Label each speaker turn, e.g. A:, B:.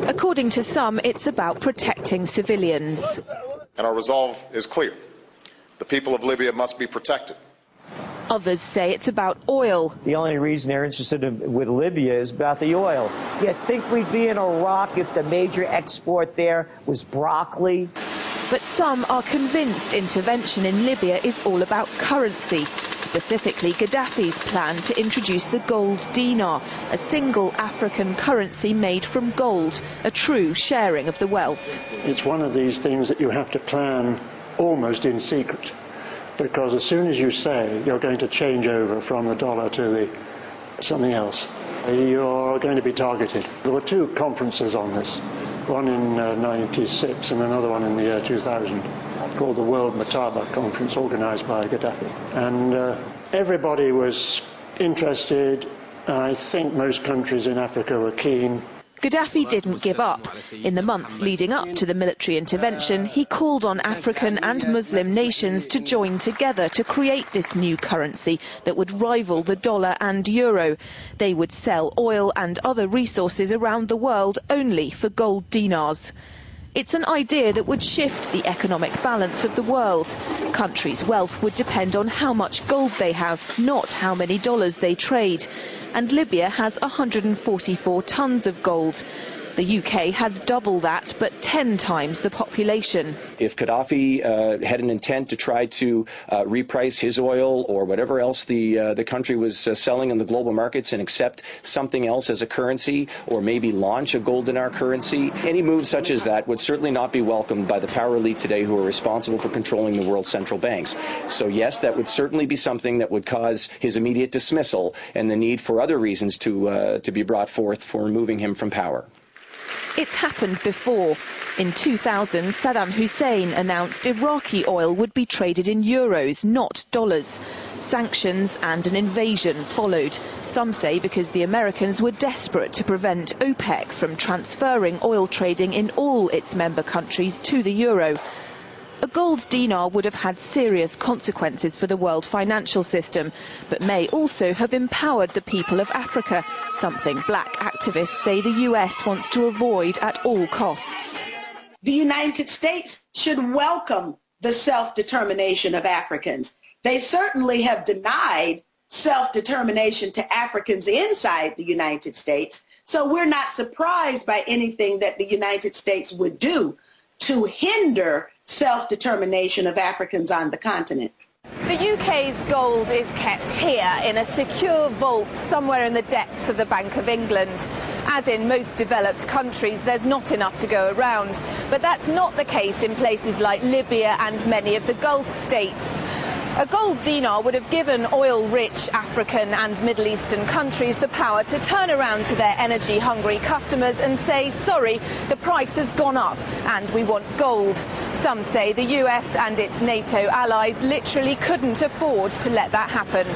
A: According to some, it's about protecting civilians.
B: And our resolve is clear. The people of Libya must be protected.
A: Others say it's about oil.
C: The only reason they're interested with Libya is about the oil. You'd think we'd be in Iraq if the major export there was broccoli.
A: But some are convinced intervention in Libya is all about currency, specifically Gaddafi's plan to introduce the gold dinar, a single African currency made from gold, a true sharing of the wealth.
D: It's one of these things that you have to plan almost in secret, because as soon as you say you're going to change over from the dollar to something else, you're going to be targeted. There were two conferences on this, one in '96 and another one in the year 2000, called the World Mataba Conference, organized by Gaddafi. And everybody was interested. I think most countries in Africa were keen.
A: Gaddafi didn't give up. In the months leading up to the military intervention, he called on African and Muslim nations to join together to create this new currency that would rival the dollar and euro. They would sell oil and other resources around the world only for gold dinars. It's an idea that would shift the economic balance of the world. Countries' wealth would depend on how much gold they have, not how many dollars they trade. And Libya has 144 tons of gold. The UK has double that, but 10 times the population.
E: If Gaddafi had an intent to try to reprice his oil or whatever else the country was selling in the global markets and accept something else as a currency, or maybe launch a gold dinar currency, any move such as that would certainly not be welcomed by the power elite today who are responsible for controlling the world's central banks. So yes, that would certainly be something that would cause his immediate dismissal and the need for other reasons to be brought forth for removing him from power.
A: It's happened before. In 2000, Saddam Hussein announced Iraqi oil would be traded in euros, not dollars. Sanctions and an invasion followed. Some say because the Americans were desperate to prevent OPEC from transferring oil trading in all its member countries to the euro. A gold dinar would have had serious consequences for the world financial system, but may also have empowered the people of Africa, something black activists say the US wants to avoid at all costs.
F: The United States should welcome the self-determination of Africans. They certainly have denied self-determination to Africans inside the United States, so we're not surprised by anything that the United States would do to hinder self-determination of Africans on the continent.
A: The UK's gold is kept here in a secure vault somewhere in the depths of the Bank of England. As in most developed countries, there's not enough to go around. But that's not the case in places like Libya and many of the Gulf states. A gold dinar would have given oil-rich African and Middle Eastern countries the power to turn around to their energy-hungry customers and say, sorry, the price has gone up and we want gold. Some say the US and its NATO allies literally couldn't afford to let that happen.